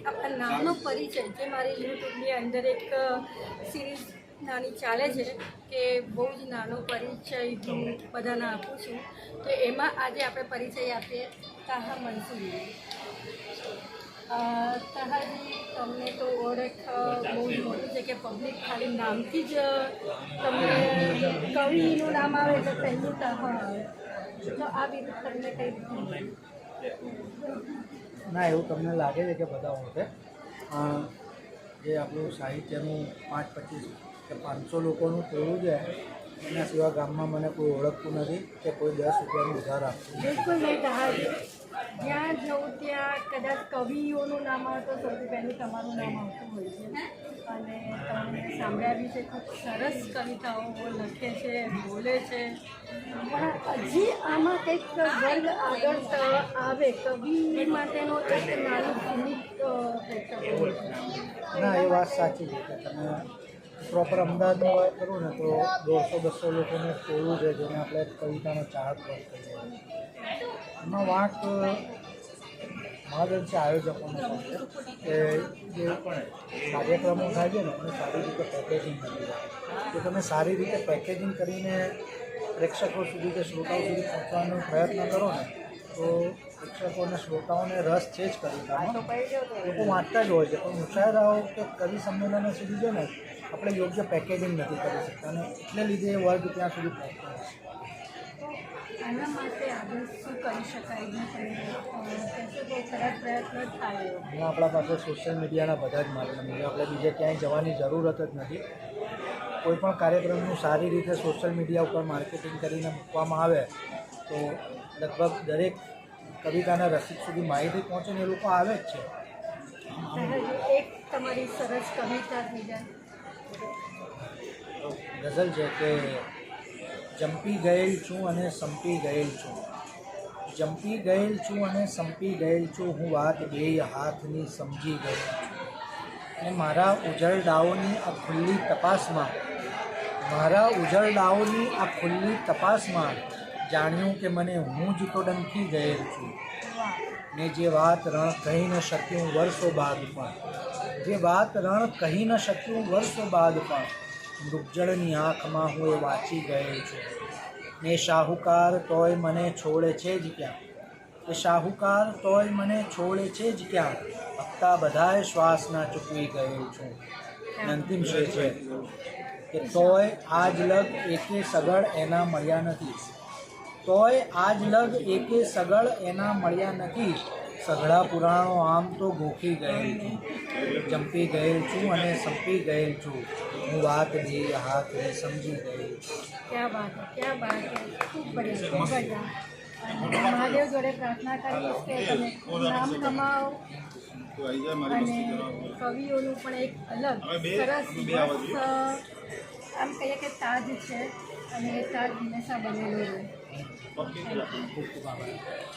આપણા નામનો પરિચય જે મારી યુટ્યુબની અંદર એક સિરીઝ નાની ચાલે છે કે બહુ જ નાનો પરિચય હું બધાને આપું છું. તો એમાં આજે આપણે પરિચય આપીએ તાહા મંસૂરી. તાહાજી, તમને તો ઓળખ બહુ જ મોટી છે કે પબ્લિક ખાલી નામથી જ તમને કવિનું નામ આવે એટલે પહેલું તાહા આવે. તો આ વિરુદ્ધ તમને કઈ રીતે? ના, એવું તમને લાગે છે કે બધા હોતે જે આપણું સાહિત્યનું 5-25 કે 500 લોકોનું ટોળું છે, એના સિવાય ગામમાં મને કોઈ ઓળખતું નથી કે કોઈ 10 રૂપિયાનું ઉધાર આપતું. બિલકુલ નહીં તાહાજી. જ્યાં જવું ત્યાં કદાચ કવિઓનું નામ આવે તો સૌથી પહેલું તમારું નામ આવતું હોય છે. અને તમે સાંભળ્યા બી છે, ખૂબ સરસ કવિતાઓ લખે છે, બોલે છે. પણ હજી આમાં કંઈક વર્ગ આગળ આવે કવિ માટેનો એક નાનું ભૂમિક પ્રેક્ષકો. ના, એ વાત સાચી છે કે તમે પ્રોપર અમદાવાદની વાત કરો ને તો 150-200 લોકોનું ટોળું છે જેને આપણે કવિતાનો ચાહક વર્ગ કહીએ. એમાં વાંક મહાદંશે આયોજકોનો પણ છે કે જે કાર્યક્રમો થાય છે ને એને સારી રીતે પેકેજિંગ કરી છે. જો તમે સારી રીતે પેકેજિંગ કરીને પ્રેક્ષકો સુધી કે શ્રોતાઓ સુધી પહોંચવાનો પ્રયત્ન કરો ને તો પ્રેક્ષકોને શ્રોતાઓને રસ છે જ કવિતામાં. લોકો વાંચતા જ હોય છે, પણ મુશાયરાઓ કે કવિ સંમેલનો સુધી છે ને આપણે યોગ્ય પેકેજિંગ નથી કરી શકતા અને એટલે લીધે એ વર્ગ ત્યાં સુધી પહોંચતો નથી. આના માટે આગળ શું કરી શકાય? બહુ ખરાબ પ્રયત્ન થાય. અને આપણા પાસે સોશિયલ મીડિયાના બધા જ માધ્યમો છે. આપણે બીજે ક્યાંય જવાની જરૂરત જ નથી. કોઈ પણ કાર્યક્રમનું સારી રીતે સોશિયલ મીડિયા ઉપર માર્કેટિંગ કરીને મૂકવામાં આવે તો લગભગ દરેક કવિતાના રસિક સુધી માહિતી પહોંચે ને એ લોકો આવે જ છે. એક તમારી સરસ કવિતા થઈ જાય. ગઝલ છે કે જંપી ગયેલ છું અને સંપી ગયેલ છું, જંપી ગયેલ છું અને સંપી ગયેલ છું, હું વાત બેય હાથની સમજી ગયેલ છું. અને મારા ઉજળડાઓની આ ખુલ્લી તપાસમાં, મારા ઉજળડાઓની આ ખુલ્લી તપાસમાં જાણ્યું કે મને હું જ તો ડંખી ગયેલ છું. ને જે વાત રણ કહી ન શક્યું વર્ષો બાદ પણ, જે વાત રણ કહી ન શક્યું વર્ષો બાદ પણ, મૃગજળની આંખમાં હું એ વાંચી ગયેલ છું. ને શાહુકાર તોય મને છોડે છે જ ક્યાં, એ શાહુકાર તોય મને છોડે છે જ ક્યાં, હપ્તા બધાય શ્વાસના ચૂકવી ગયેલ છું. અંતિમ શેર છે કે તોય આજ લગ એકે સગળ એના મળ્યા નથી, તોય આજ લગ એકે સગળ એના મળ્યા નથી, સઘળા પુરાણો આમ તો ગોખી ગયેલ છું. જંપી ગયેલ છું અને સંપી ગયેલ છું, હું વાત બે હાથને સમજી ગયેલ છું. ક્યાં બાત હે, ક્યાં બાત હે. ખૂબ બઢિયા. અને મહાદેવ જોડે પ્રાર્થના કરીશ કે તમે નામ કમાઓ અને કવિઓનું પણ એક અલગ સરસ મસ્ત આમ કહીએ કે તાજ છે અને એ તાજ હંમેશા બનેલો રહે. ખૂબ ખૂબ આભાર.